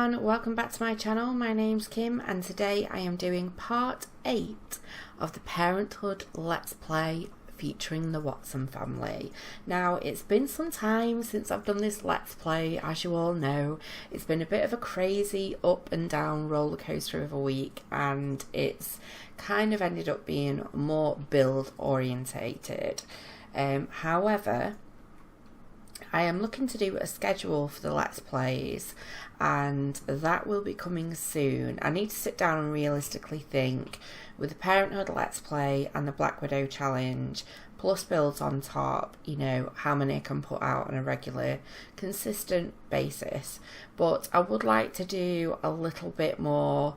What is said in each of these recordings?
everyone, welcome back to my channel. My name's Kim and today I am doing part 8 of the Parenthood Let's Play featuring the Watson family. Now, it's been some time since I've done this Let's Play, as you all know. It's been a bit of a crazy up and down roller coaster of a week, and it's kind of ended up being more build orientated. However, I am looking to do a schedule for the Let's Plays, and that will be coming soon. I need to sit down and realistically think, with the Parenthood Let's Play and the Black Widow Challenge, plus builds on top, you know, how many I can put out on a regular, consistent basis. But I would like to do a little bit more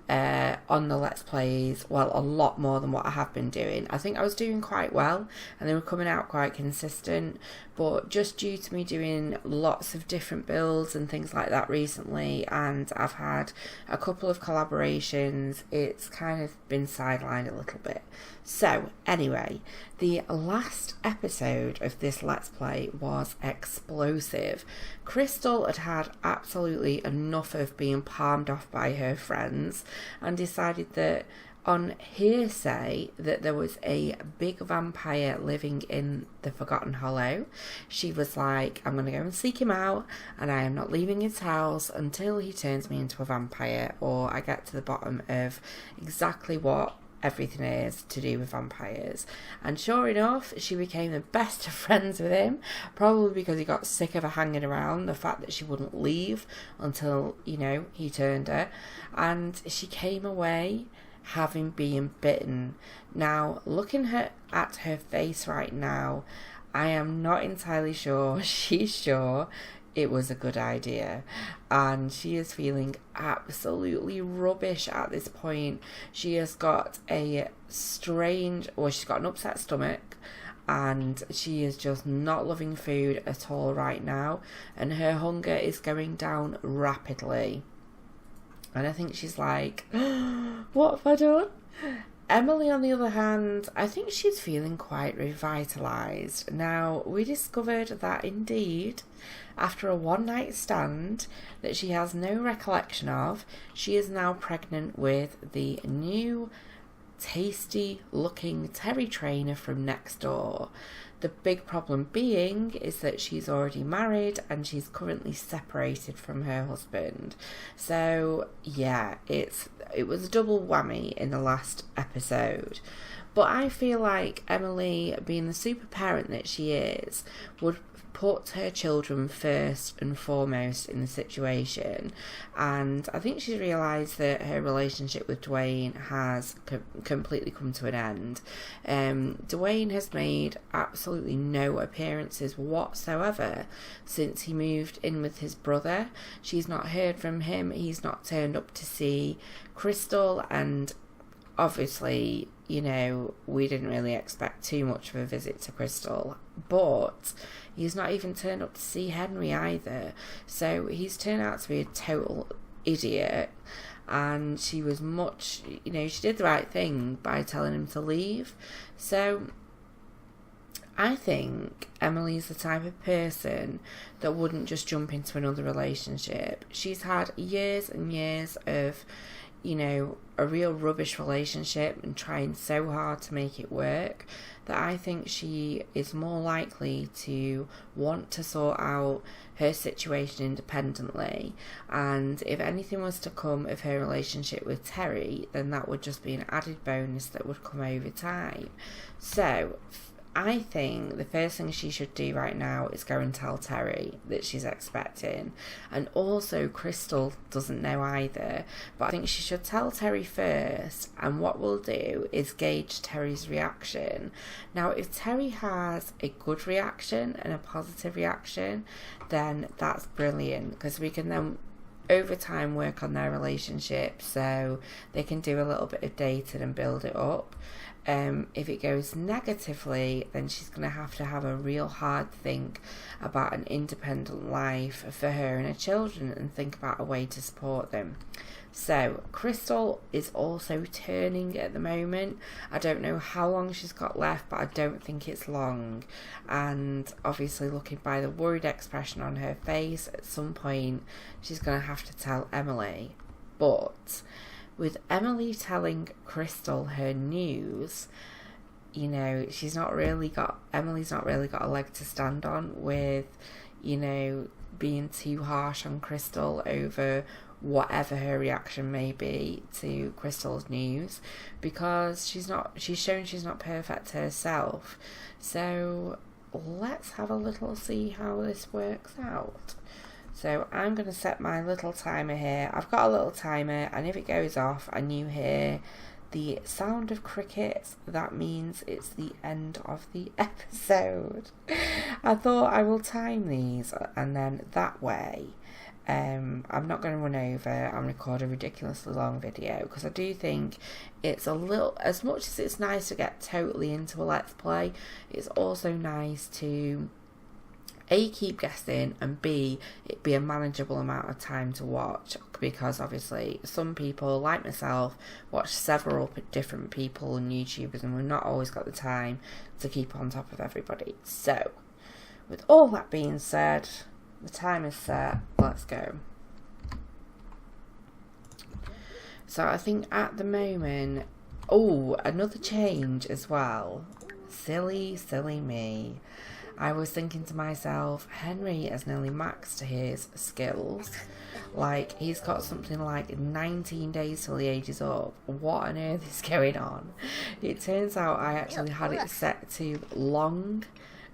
on the Let's Plays, well, a lot more than what I have been doing. I think I was doing quite well and they were coming out quite consistent, but just due to me doing lots of different builds and things like that recently, and I've had a couple of collaborations, it's kind of been sidelined a little bit. So anyway, the last episode of this Let's Play was explosive. Crystal had had absolutely enough of being palmed off by her friends and decided that, on hearsay, that there was a big vampire living in the Forgotten Hollow, she was like, I'm going to go and seek him out, and I am not leaving his house until he turns me into a vampire, or I get to the bottom of exactly what everything is to do with vampires. And sure enough, she became the best of friends with him, probably because he got sick of her hanging around, the fact that she wouldn't leave until, you know, he turned her, and she came away having been bitten. Now, looking at her face right now, I am not entirely sure she's sure it was a good idea, and she is feeling absolutely rubbish at this point. She has got a strange, or she's got an upset stomach, and she is just not loving food at all right now, and her hunger is going down rapidly. And I think she's like, what have I done? Emily, on the other hand, I think she's feeling quite revitalised. Now, we discovered that indeed, after a one-night stand that she has no recollection of, she is now pregnant with the new tasty-looking Terry trainer from next door. The big problem being is that she's already married and she's currently separated from her husband. So yeah, it was a double whammy in the last episode. But I feel like Emily, being the super parent that she is, would put her children first and foremost in the situation, and I think she's realised that her relationship with Dwayne has completely come to an end. Dwayne has made absolutely no appearances whatsoever since he moved in with his brother. She's not heard from him, he's not turned up to see Crystal, and obviously, you know, we didn't really expect too much of a visit to Crystal, but he's not even turned up to see Henry either. So he's turned out to be a total idiot, and she was much, you know, she did the right thing by telling him to leave. So I think Emily's the type of person that wouldn't just jump into another relationship. She's had years and years of, you know, a real rubbish relationship and trying so hard to make it work, that I think she is more likely to want to sort out her situation independently. And if anything was to come of her relationship with Terry, then that would just be an added bonus that would come over time. So I think the first thing she should do right now is go and tell Terry that she's expecting. And also, Crystal doesn't know either, but I think she should tell Terry first, and what we'll do is gauge Terry's reaction. Now, if Terry has a good reaction and a positive reaction, then that's brilliant, because we can then over time work on their relationship, so they can do a little bit of dating and build it up. If it goes negatively, then she's going to have a real hard think about an independent life for her and her children, and think about a way to support them. So Crystal is also turning at the moment. I don't know how long she's got left, but I don't think it's long. And obviously, looking by the worried expression on her face, at some point she's going to have to tell Emily. But with Emily telling Crystal her news, you know, Emily's not really got a leg to stand on with, you know, being too harsh on Crystal over whatever her reaction may be to Crystal's news, because she's shown she's not perfect herself. So let's have a little see how this works out. So I'm going to set my little timer here. I've got a little timer, and if it goes off and you hear the sound of crickets, that means it's the end of the episode. I thought I will time these, and then that way I'm not going to run over and record a ridiculously long video, because I do think it's a little, as much as it's nice to get totally into a Let's Play, it's also nice to A, keep guessing, and B, it be a manageable amount of time to watch, because obviously some people, like myself, watch several different people and YouTubers, and we've not always got the time to keep on top of everybody. So, with all that being said, the time is set, let's go. So I think at the moment, oh, another change as well. Silly me. I was thinking to myself, Henry has nearly maxed his skills. Like, he's got something like 19 days till the age is up. What on earth is going on? It turns out I actually had it set to long.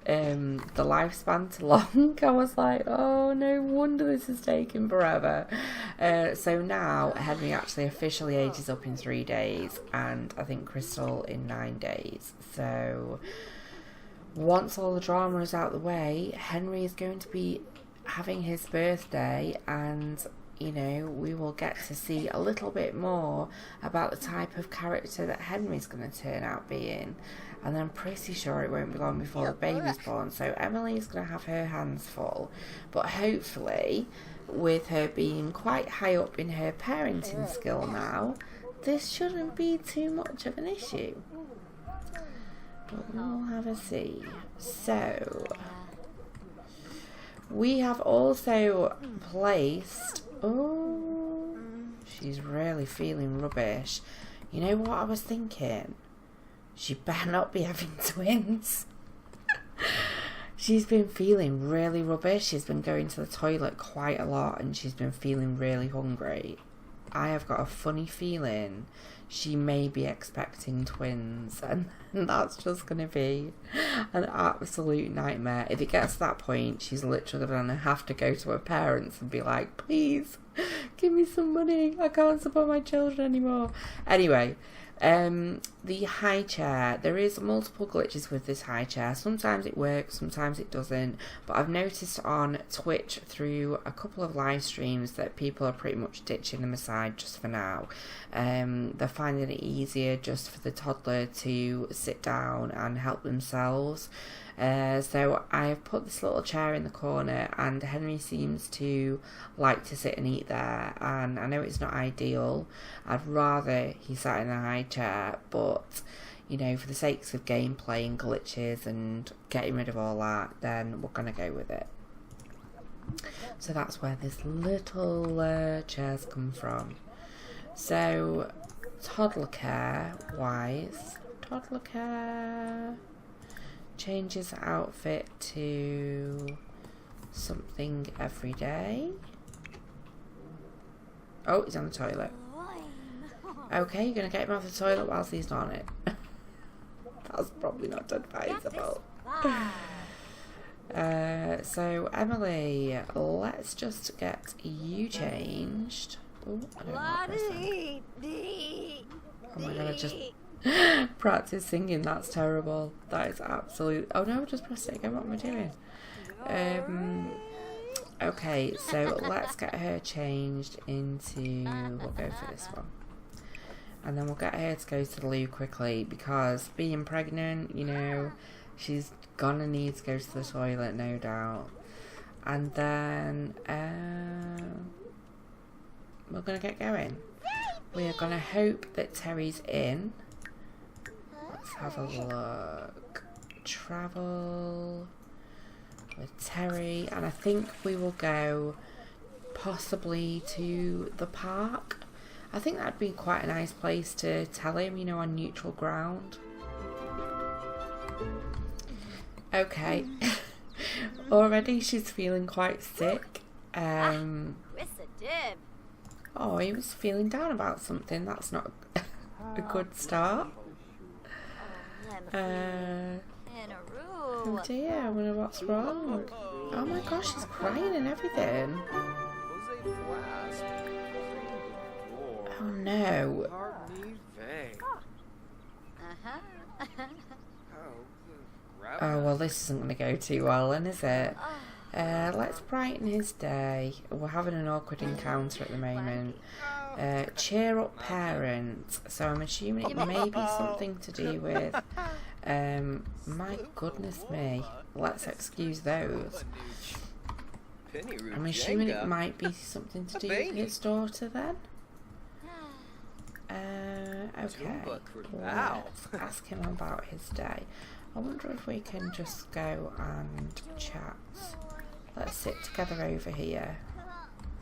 The lifespan to long. I was like, oh, no wonder this is taking forever. So now Henry actually officially ages up in 3 days, and I think Crystal in 9 days. So once all the drama is out of the way, Henry is going to be having his birthday, and you know, we will get to see a little bit more about the type of character that Henry's going to turn out being. And I'm pretty sure it won't be long before the baby's born, so Emily's going to have her hands full. But hopefully, with her being quite high up in her parenting skill now, this shouldn't be too much of an issue. But we'll have a see. So, we have also placed... Oh, she's really feeling rubbish. You know what I was thinking? She better not be having twins. She's been feeling really rubbish. She's been going to the toilet quite a lot, and she's been feeling really hungry. I have got a funny feeling she may be expecting twins, and that's just going to be an absolute nightmare. If it gets to that point, she's literally going to have to go to her parents and be like, please, give me some money. I can't support my children anymore. Anyway, the high chair, there is multiple glitches with this high chair. Sometimes it works, sometimes it doesn't, but I've noticed on Twitch through a couple of live streams that people are pretty much ditching them aside just for now. They're finding it easier just for the toddler to sit down and help themselves. So I've put this little chair in the corner, and Henry seems to like to sit and eat there, and I know it's not ideal. I'd rather he sat in a high chair, but you know, for the sakes of gameplay and glitches and getting rid of all that, then we're gonna go with it. So that's where this little chair's come from. So toddler care wise, toddler care changes outfit to something every day. Oh, he's on the toilet. Okay, you're going to get him off the toilet whilst he's on it. That's probably not advisable. So, Emily, let's just get you changed. Oh, I don't know what this. Oh my god, I just practice singing. That's terrible. That is absolute. Oh no, just press it again. What am I doing? Okay, so let's get her changed into. We'll go for this one, and then we'll get her to go to the loo quickly, because being pregnant, you know, she's gonna need to go to the toilet, no doubt. And then we're gonna get going. We are going to hope that Terry's in. Let's have a look. Travel with Terry. And I think we will go possibly to the park. I think that'd be quite a nice place to tell him, you know, on neutral ground. Okay. Already she's feeling quite sick. Oh, he was feeling down about something. That's not a good start. Oh dear, I wonder what's wrong. Oh my gosh, she's crying and everything. Oh no. Oh well, this isn't going to go too well then, is it? Let's brighten his day. We're having an awkward encounter at the moment. Cheer up parent. So I'm assuming it may be something to do with... my goodness me. Let's excuse those. I'm assuming it might be something to do with his daughter then. Okay. Let's ask him about his day. I wonder if we can just go and chat. Let's sit together over here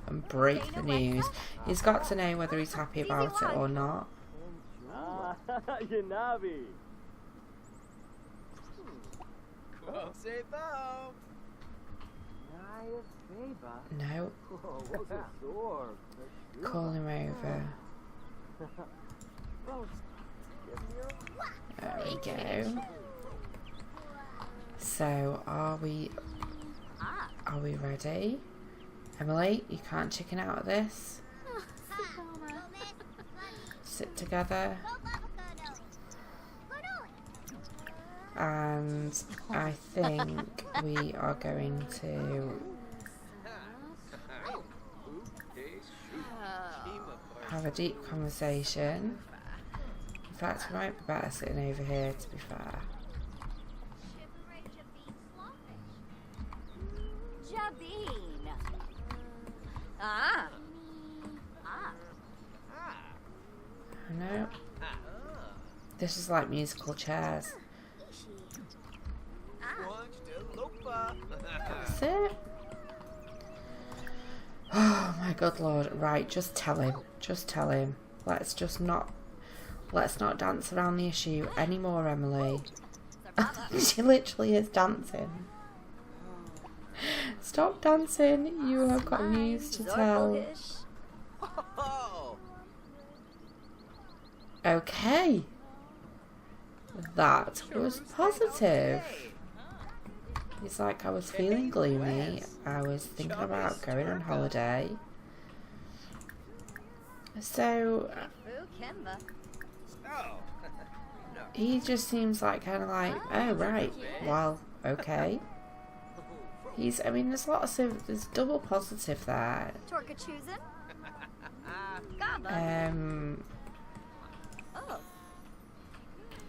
and break the news. He's got to know whether he's happy about it or not. No. Call him over. There we go. So, are we ready? Emily, you can't chicken out of this. Sit together. And I think we are going to have a deep conversation. In fact, we might be better sitting over here, to be fair. No. This is like musical chairs. That's it. Oh my good lord. Right, just tell him. Just tell him. Let's not dance around the issue anymore, Emily. She literally is dancing. Stop dancing. You have got news to tell. Okay. That was positive. It's like I was feeling gloomy. I was thinking about going on holiday. So he just seems like kind of like, oh right, well, okay. I mean, there's double positive there.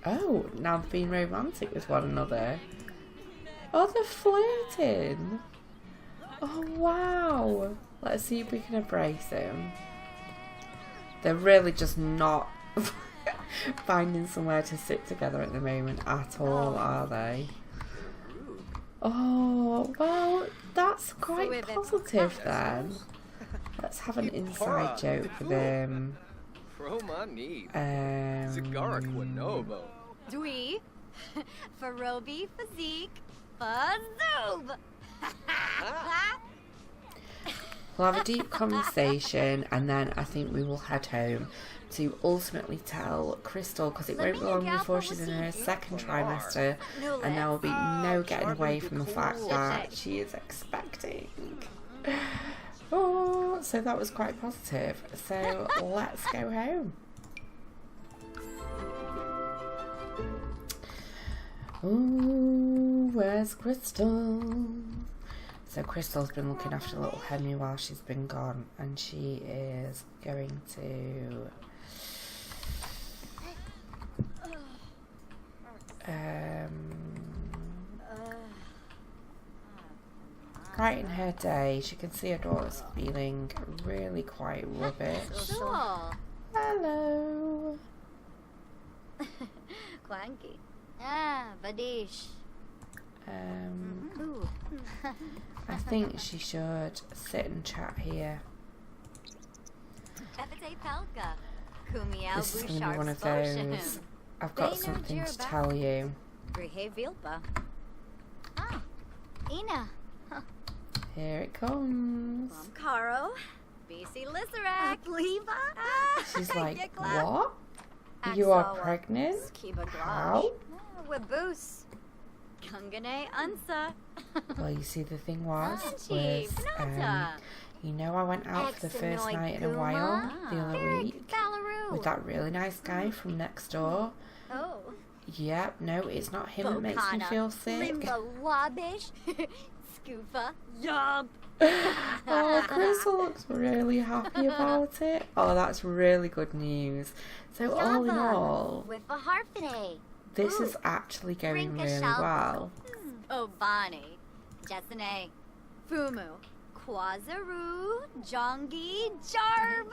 Oh, now they're being romantic with one another. Oh, they're flirting. Oh, wow. Let's see if we can embrace him. They're really just not finding somewhere to sit together at the moment at all, are they? Oh, well, that's quite positive then. Let's have an inside joke with him. Dwee, Farobi, Physique, Fazoob. We'll have a deep conversation and then I think we will head home to ultimately tell Crystal, because it won't be long before she's in her second trimester and there will be no getting away from the fact that she is expecting. Oh, so that was quite positive. So let's go home. Ooh, where's Crystal? So Crystal's been looking after little Henry while she's been gone, and she is going to brighten her day. She can see her daughter's feeling really quite rubbish. Hello, Hello. Clanky. Ah, Vadish. Ooh. I think she should sit and chat here. Evite Pelka. Kumiao This is going to be one of Bouchard those. I've got Beno something to Jirba. tell you. Grihe Vilpa. Ah, Ina. Here it comes. Karo. BC Lisarak. Leva. She's like, what? You are pregnant? How? Waboos. Kungane Unsa. Well, you see, the thing was, Anchi, Benata. you know, I went out for the first night in a while the other week with that really nice guy from next door. Oh. Yep, no, it's not him that makes me feel sick. Limba Wabish. Scoofa. Yup. Oh, Crystal looks really happy about it. Oh, that's really good news. So all in all, With a harpene. this is actually going Rinka really Shalpa. well. Obani. Jessene. Fumu. Kwazaru. Jongi. Jarb.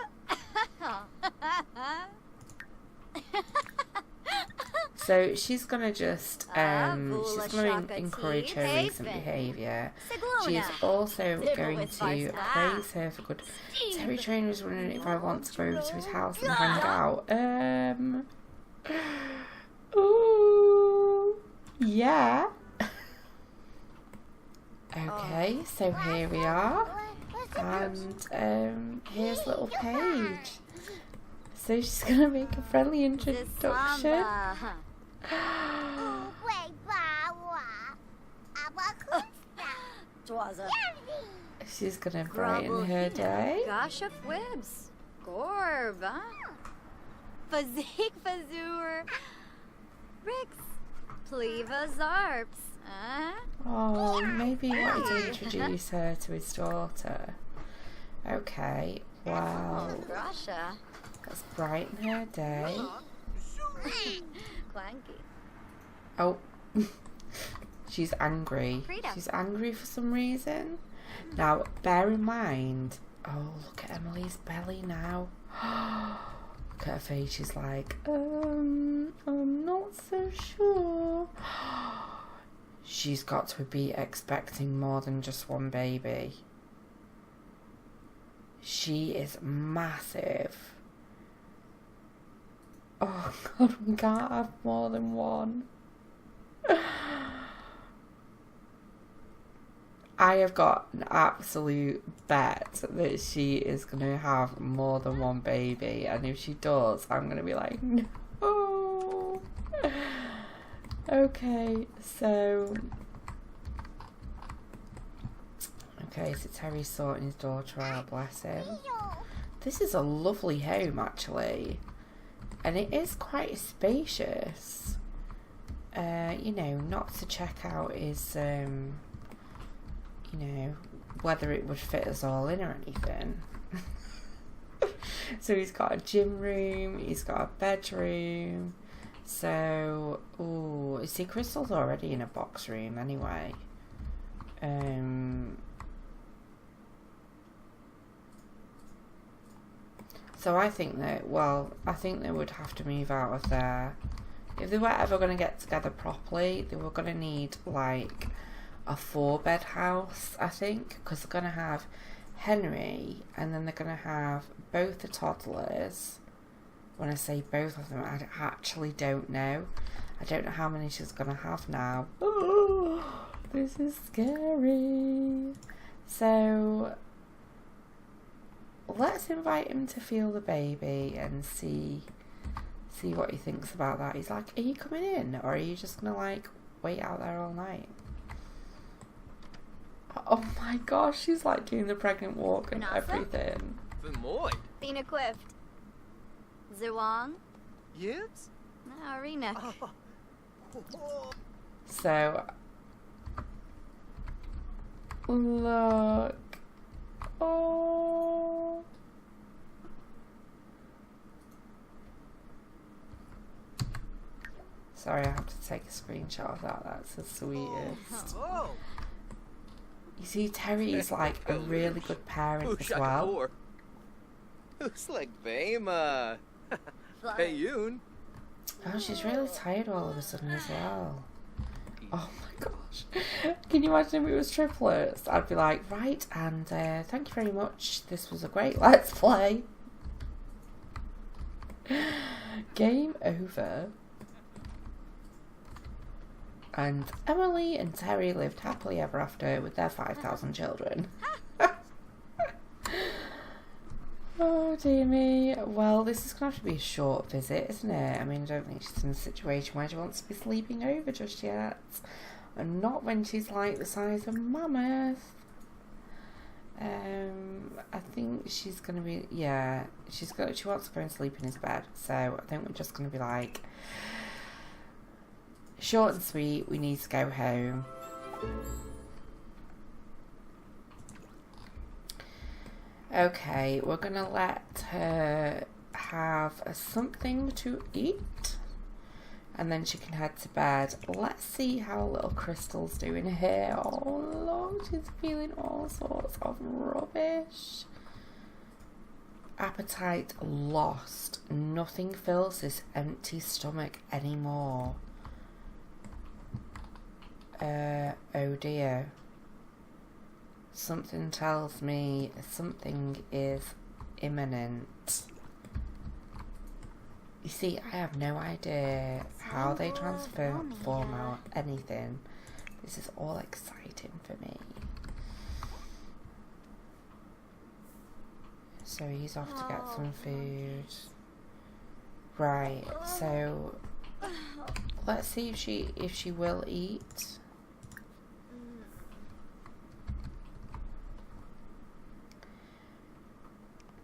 So she's gonna just she's Vula gonna Shaka encourage her Tea, recent Haven. behaviour. She Sigluna. is also Diddle going with to Vice. praise her for good. Terry Train was wondering if I want to go over to his house and hang out. Ooh, yeah. Okay, so here we are, and here's little Paige. So she's gonna make a friendly introduction. She's gonna brighten her day. Gosh of Wibs. Gorb. Fazik Fazur. Rix. Pleva Zarps. Oh, maybe you wanted to introduce her to his daughter. Okay, well, Grasha. let's brighten her day. Clanky. Oh, she's angry. Freedom. She's angry for some reason. Now, bear in mind. Oh, look at Emily's belly now. Look at her face. She's like, I'm not so sure. She's got to be expecting more than just one baby. She is massive. Oh God, we can't have more than one. I have got an absolute bet that she is going to have more than one baby, and if she does, I'm going to be like, no. Okay, so Terry's sorting his daughter out, bless him. This is a lovely home, actually, and it is quite spacious. You know, not to check out is, you know, whether it would fit us all in or anything. So he's got a gym room, he's got a bedroom. So, ooh, see, Crystal's already in a box room anyway. So I think that, well, I think they would have to move out of there. If they were ever going to get together properly, they were going to need, like, a 4-bed house, I think. Because they're going to have Henry, and then they're going to have both the toddlers. When I say both of them, I actually don't know. I don't know how many she's going to have now. Oh, this is scary. So, let's invite him to feel the baby and see what he thinks about that. He's like, are you coming in? Or are you just going to, like, wait out there all night? Oh my gosh, she's like doing the pregnant walk and everything. Bina Quift. Zawang. Yes? Arena. So, look. Oh. Sorry, I have to take a screenshot of that. That's the sweetest. Oh. You see, Terry is like a really good parent as well. Looks like Bema. Hey, Yoon. Oh, she's really tired all of a sudden as well. Oh my gosh. Can you imagine if it was triplets? I'd be like, right, and thank you very much. This was a great Let's Play. Game over. And Emily and Terry lived happily ever after with their 5,000 children. Oh dear me. Well, this is going to have to be a short visit, isn't it? I mean, I don't think she's in a situation where she wants to be sleeping over just yet. And not when she's like the size of Mammoth. I think she's going to be, yeah, she wants to go and sleep in his bed. So I think we're just going to be like, short and sweet, we need to go home. Okay, we're going to let her have something to eat. And then she can head to bed. Let's see how little Crystal's doing here. Oh, Lord, she's feeling all sorts of rubbish. Appetite lost. Nothing fills this empty stomach anymore. Oh dear. Something tells me something is imminent. You see, I have no idea how they transform out anything. This is all exciting for me. So he's off to get some food. Right, so let's see if she will eat.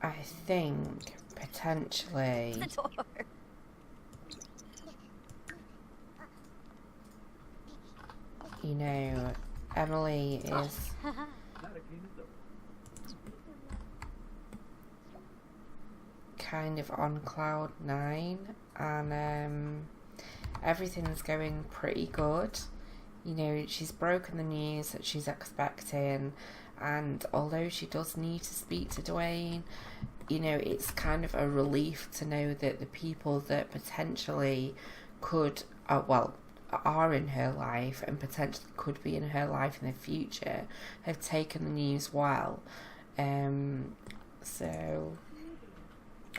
I think potentially you know, Emily is kind of on cloud 9 and everything's going pretty good. You know, she's broken the news that she's expecting, and although she does need to speak to Dwayne, you know, it's kind of a relief to know that the people that potentially could, are in her life and potentially could be in her life in the future have taken the news well. So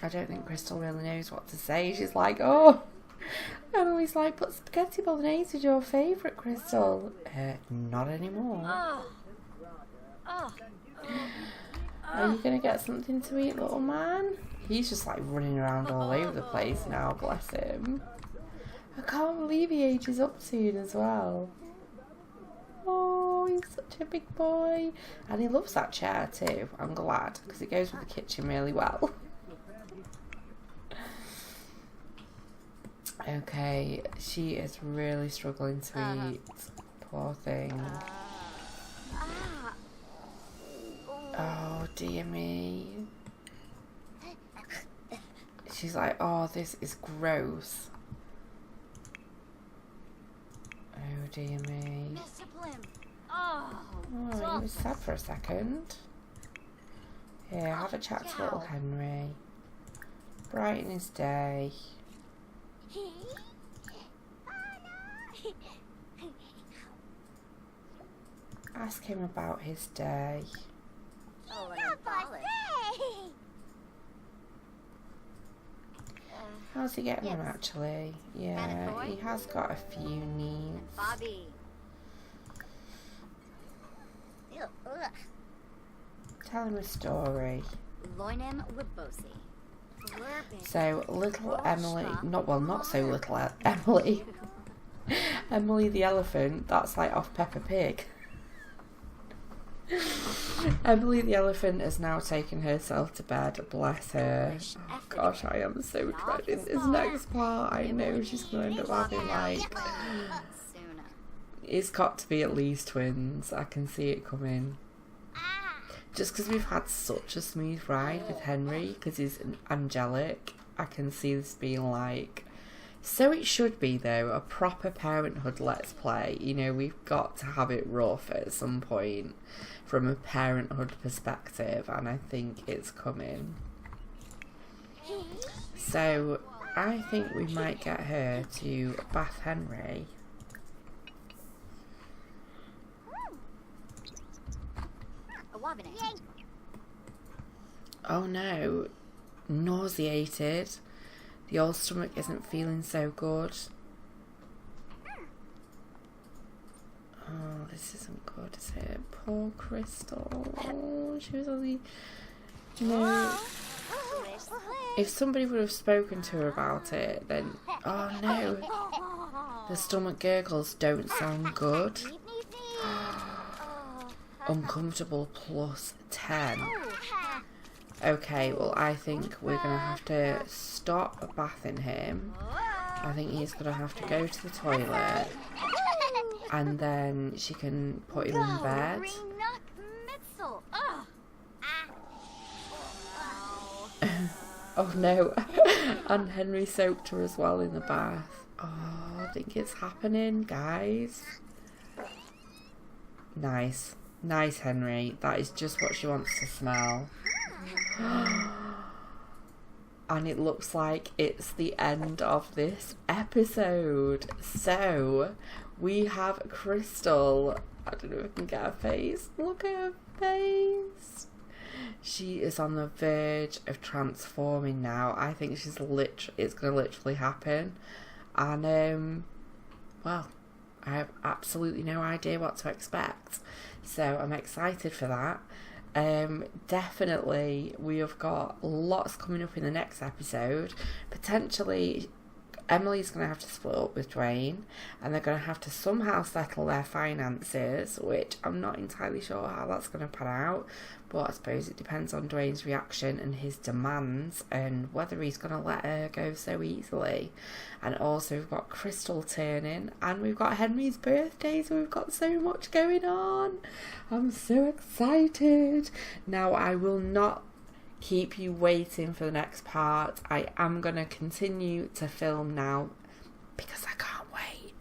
I don't think Crystal really knows what to say. She's like, oh, Emily's like, but spaghetti bolognese is your favourite, Crystal. Not anymore. Are you going to get something to eat, little man? He's just like running around all over the place now, bless him. I can't believe he ages up soon as well. Oh, he's such a big boy. And he loves that chair too, I'm glad, because it goes with the kitchen really well. Okay, she is really struggling to eat. Poor thing. Oh dear me. She's like, oh, this is gross. Oh dear me. Oh, he was sad for a second. Here, have a chat to little Henry. Brighten his day. Ask him about his day. How's he getting on actually? Yeah, he has got a few needs. Tell him a story. So little Emily, not so little Emily. Emily the elephant, that's like off Peppa Pig. Emily the elephant has now taken herself to bed, bless her. Oh gosh, I am so dreading this next part. I know she's going to end up having like, it's got to be at least twins. I can see it coming. Just because we've had such a smooth ride with Henry, because he's angelic, I can see this being like, so it should be though, a proper Parenthood Let's Play. You know, we've got to have it rough at some point from a Parenthood perspective, and I think it's coming. So I think we might get her to bath Henry. Oh no, nauseated. The old stomach isn't feeling so good. Oh, this isn't good, is it? Poor Crystal. Oh, she was only... No. If somebody would have spoken to her about it, then... Oh no. The stomach gurgles don't sound good. Uncomfortable plus 10. Okay, well I think we're going to have to stop bathing him. I think he's going to have to go to the toilet. And then she can put him in bed. Oh no. And Henry soaked her as well in the bath. Oh, I think it's happening, guys. Nice. Nice, Henry. That is just what she wants to smell. And it looks like it's the end of this episode. So, we have Crystal. I don't know if I can get her face. Look at her face. She is on the verge of transforming now. I think it's going to literally happen. And, well, I have absolutely no idea what to expect. So, I'm excited for that. Definitely we have got lots coming up in the next episode. Potentially Emily's going to have to split up with Dwayne, and they're going to have to somehow settle their finances, which I'm not entirely sure how that's going to pan out, but I suppose it depends on Dwayne's reaction and his demands and whether he's going to let her go so easily. And also we've got Crystal turning, and we've got Henry's birthday, so we've got so much going on. I'm so excited. Now I will not keep you waiting for the next part. I am going to continue to film now because I can't wait.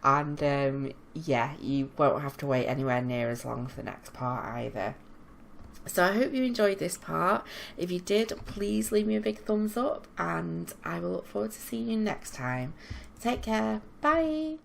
And yeah, you won't have to wait anywhere near as long for the next part either. So I hope you enjoyed this part. If you did, please leave me a big thumbs up, and I will look forward to seeing you next time. Take care. Bye.